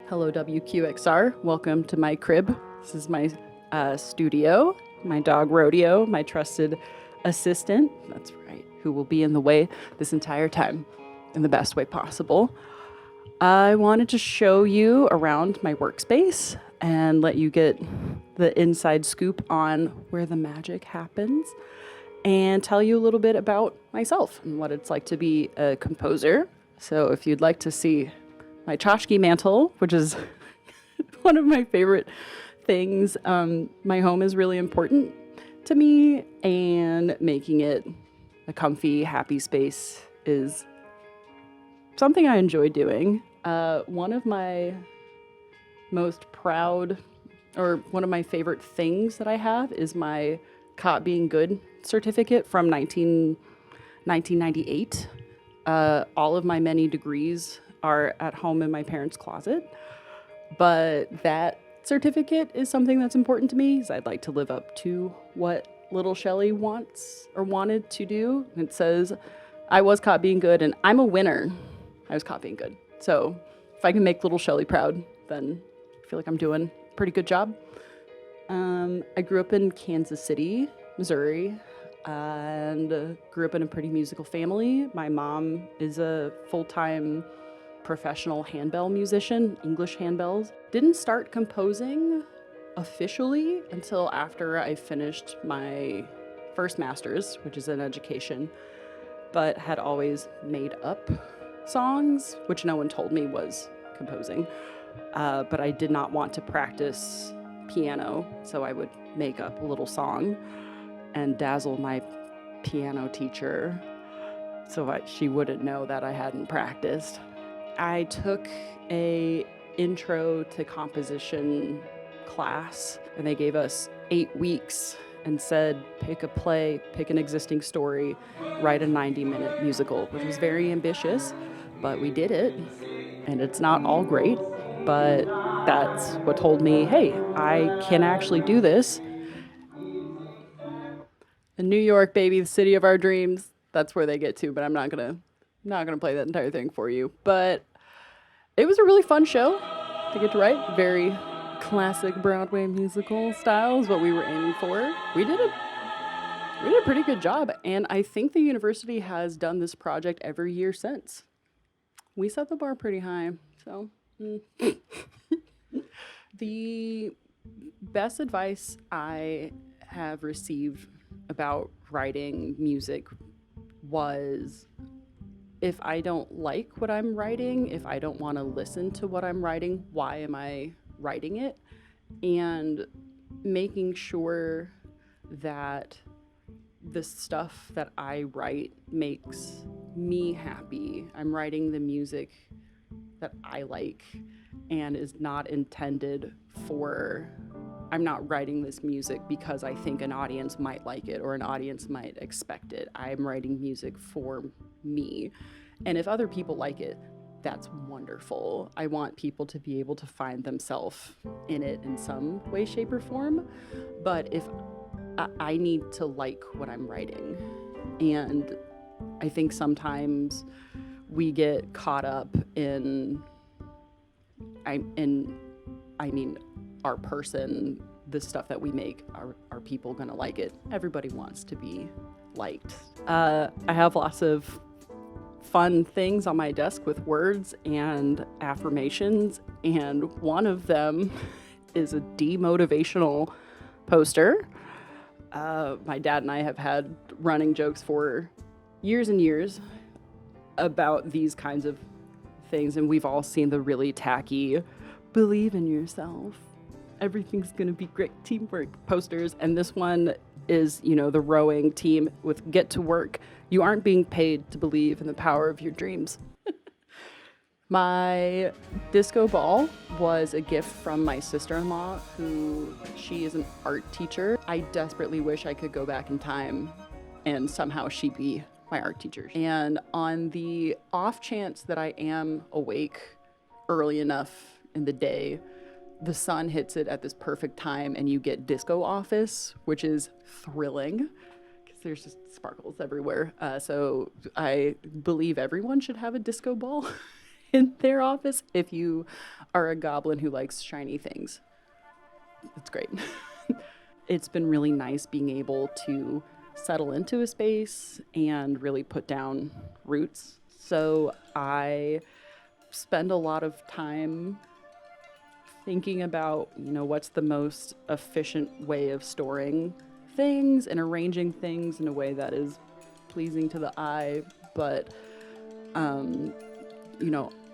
Hello, WQXR. Welcome to my crib. This is my studio, my dog Rodeo, my trusted assistant. That's right, who will be in the way this entire time in the best way possible. I wanted to show you around my workspace and let you get the inside scoop on where the magic happens and tell you a little bit about myself and what it's like to be a composer. So if you'd like to see my tchotchke mantle, which is one of my favorite things, my home is really important to me, and making it a comfy, happy space is something I enjoy doing. One of my most proud, or one of my favorite things that I have is my Caught Being Good certificate from 1998. All of my many degrees are at home in my parents' closet, but that certificate is something that's important to me because I'd like to live up to what little Shelley wants or wanted to do. It says, I was caught being good and I'm a winner. I was caught being good. So if I can make little Shelley proud, then I feel like I'm doing a pretty good job. I grew up in Kansas City, Missouri, and grew up in a pretty musical family. My mom is a full-time professional handbell musician, English handbells. Didn't start composing officially until after I finished my first master's, which is in education, but had always made up songs, which no one told me was composing. But I did not want to practice piano, so I would make up a little song and dazzle my piano teacher so she wouldn't know that I hadn't practiced. I took a intro to composition class, and they gave us 8 weeks and said, pick a play, pick an existing story, write a 90-minute musical, which was very ambitious, but we did it. And it's not all great, but that's what told me, hey, I can actually do this. In New York, baby, the city of our dreams, that's where they get to, but I'm not gonna play that entire thing for you. But it was a really fun show to get to write. Very classic Broadway musical style is what we were aiming for. We did a pretty good job, and I think the university has done this project every year since. We set the bar pretty high, so. The best advice I have received about writing music was, if I don't like what I'm writing, if I don't want to listen to what I'm writing, why am I writing it? And making sure that the stuff that I write makes me happy. I'm writing the music that I like and is not intended for, I'm not writing this music because I think an audience might like it or an audience might expect it. I'm writing music for me. And if other people like it, that's wonderful. I want people to be able to find themselves in it in some way, shape, or form. But if I need to like what I'm writing. And I think sometimes we get caught up in our person, the stuff that we make, are people gonna like it? Everybody wants to be liked. I have lots of fun things on my desk with words and affirmations, and one of them is a demotivational poster. My dad and I have had running jokes for years and years about these kinds of things, and we've all seen the really tacky, believe in yourself, everything's gonna be great, teamwork posters. And this one is, the rowing team with get to work. You aren't being paid to believe in the power of your dreams. My disco ball was a gift from my sister-in-law, she is an art teacher. I desperately wish I could go back in time and somehow she be my art teacher. And on the off chance that I am awake early enough in the day, the sun hits it at this perfect time and you get disco office, which is thrilling because there's just sparkles everywhere. So I believe everyone should have a disco ball in their office if you are a goblin who likes shiny things. It's great. It's been really nice being able to settle into a space and really put down roots. So I spend a lot of time thinking about, what's the most efficient way of storing things and arranging things in a way that is pleasing to the eye, but,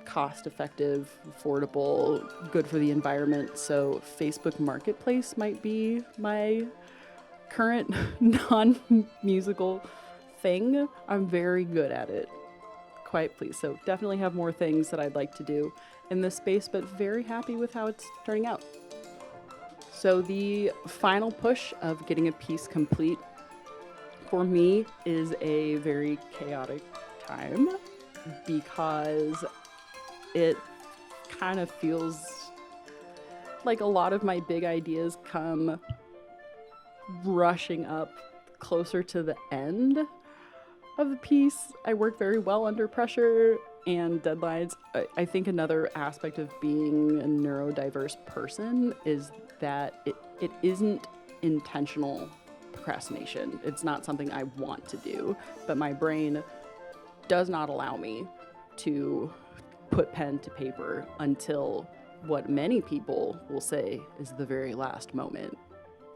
cost effective, affordable, good for the environment. So Facebook Marketplace might be my current non-musical thing. I'm very good at it. Quite pleased. So definitely have more things that I'd like to do in this space, but very happy with how it's turning out. So the final push of getting a piece complete for me is a very chaotic time because it kind of feels like a lot of my big ideas come rushing up closer to the end of the piece. I work very well under pressure and deadlines. I think another aspect of being a neurodiverse person is that it isn't intentional procrastination. It's not something I want to do, but my brain does not allow me to put pen to paper until what many people will say is the very last moment.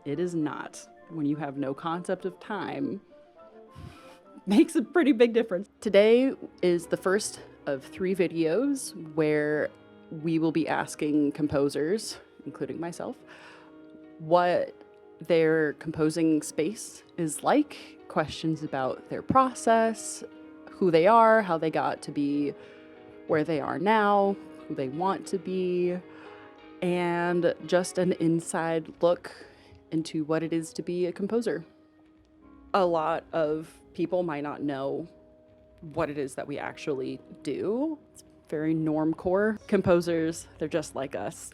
It is not. When you have no concept of time, makes a pretty big difference. Today is the first of 3 videos where we will be asking composers, including myself, what their composing space is like, questions about their process, who they are, how they got to be where they are now, who they want to be, and just an inside look into what it is to be a composer. A lot of people might not know what it is that we actually do. It's very normcore. Composers, they're just like us.